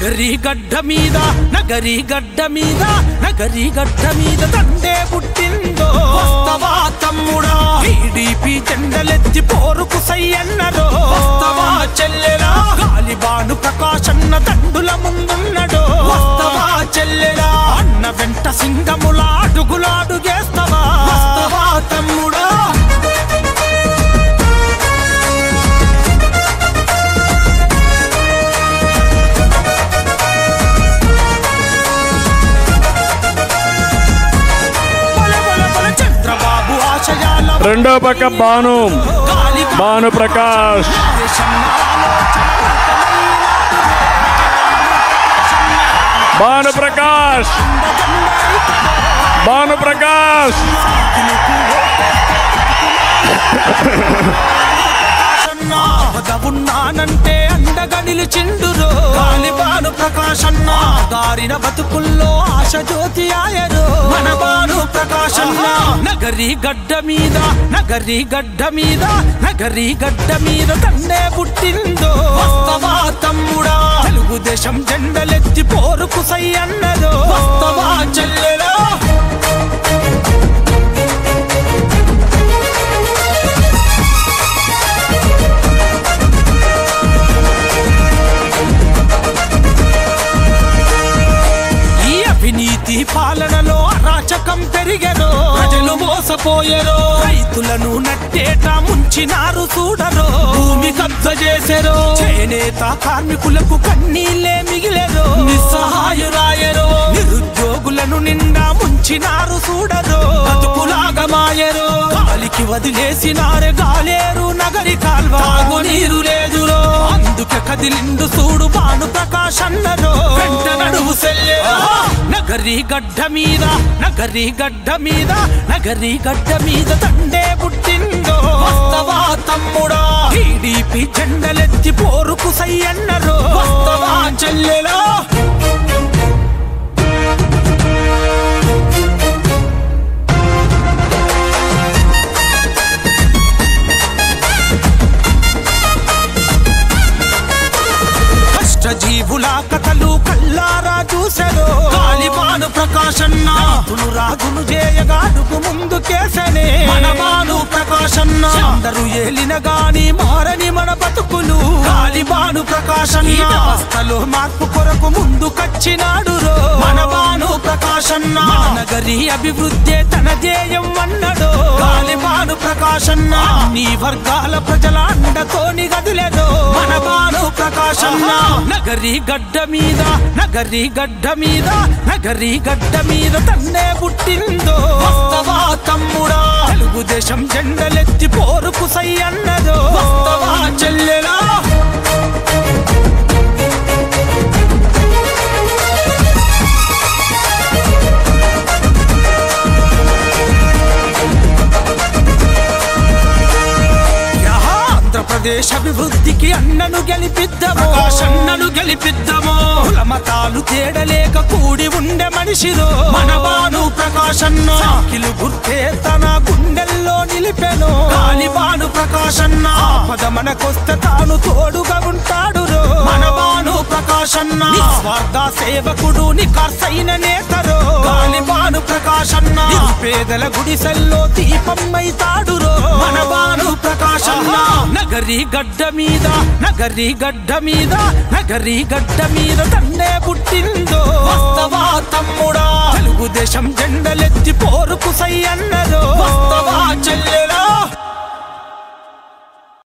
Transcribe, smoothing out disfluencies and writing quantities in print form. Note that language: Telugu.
నగరి గడ్డ మీద నగరి గడ్డ మీద నగరి గడ్డ మీద తండే పుట్టిందో వస్తవా తమ్ముడా టీడీపీ జెండలెత్తి పోరుకు సై అన్నరో వస్తవా చెల్లెలా గాలిబాను ప్రకాశన్న దండుల ముందున్నడో వస్తవా చెల్లెలా అన్న వెంట సింగముల అడుగులాడుగేస్తవా వస్తవా తమ్ముడా రెండో పక్క భాను ప్రకాష్ ఉన్నానంటే అండగా నిలిచిండురో గాలిబాను ప్రకాశన్న దారిన బతుకుల్లో ఆశ జ్యోతి ఆయరో మన బాను ప్రకాశన్న నగరి గడ్డ మీద నగరి గడ్డ మీద నగరి గడ్డ మీద తండే పుట్టిందో వస్తవా తమ్ముడా తెలుగుదేశం జెండలెత్తి పోరుకు సై అన్నదో వస్తవా చెల్లెలా అవినీతి పాలనలో అరాచకం పెరిగెరో ప్రజలు మోసపోయెరో రైతులను నట్టేట ముంచినారు చూడరో భూమి కబ్జా చేసెరో చేనేత కార్మికులకు కన్నీళ్ళే మిగిలెరో నిస్సహాయురాయరో నిరుద్యోగులను నిండా ముంచినారు చూడరో బతుకులాగమాయరో గాలికి వదిలేసినారే గాలేరు నగరి కాల్వ తాగునీరు లేదురో అందుకే కదిలిండు చూడు భాను ప్రకాష్ అన్నరో వెంట నడువు సెల్లెరో నగరి గడ్డ మీద నగరి గడ్డ మీద నగరి గడ్డ మీద తండే పుట్టిందో వస్తవా తమ్ముడా టీడీపీ జెండలెత్తి పోరుకు సై అన్నరో వస్తవా చెల్లెలా జీవుల కథలు కల్లారా చూసెరో గాలిబాను ప్రకాశన్న రాజును చేయగాడుకు ముందు కేసనే మన బాను ప్రకాశన్న అందరూ ఏలిన గాని మారని మన బతుకులు గాలిబాను ప్రకాశన్న వ్యవస్థలో మార్పు కొరకు ముందుకొచ్చినాడు రో మన బాను ప్రకాశన్న నగరి అభివృద్ధి తన ధ్యేయం అన్నడో గాలిబాను ప్రకాశన్న నీ వర్గాల ప్రజల అండతోని గదిలేదో మన బాను ప్రకాశన్న నగరి గడ్డ మీద నగరి గడ్డ మీద నగరి గడ్డ మీద తండే పుట్టిందో వస్తవా తమ్ముడా తెలుగుదేశం జెండలెత్తి పోరుకు సై అన్నదో వస్తవా చెల్లెలా ఆంధ్రప్రదేశ్ అభివృద్ధికి అన్నను గెలిపిద్దాము ప్రకాశన్నను గెలిపిద్దాము కుల మతాలు తేడలేక కూడి ఉండే మనిషిరో మన బాను ప్రకాశన్న సాకిలు గుర్తే తన గుండెల్లో నిలిపెను గాలిబాను ప్రకాశన్న ఆపద మనకొస్తే తాను తోడుగా ఉంటాడు రో మన బాను ప్రకాశన్న నిస్వార్థ సేవకుడు నిఖార్సైన నేతరో గాలిబాను ప్రకాశన్న పేదల గుడిసెల్లో దీపం అయితాడు రో మన బాను ప్రకాశన్న నగరి గడ్డ మీద నగరి గడ్డ మీద నగరి గడ్డ మీద తండే పుట్టిందో వస్తవా తమ్ముడా తెలుగుదేశం జెండలెత్తి పోరుకు సై అన్న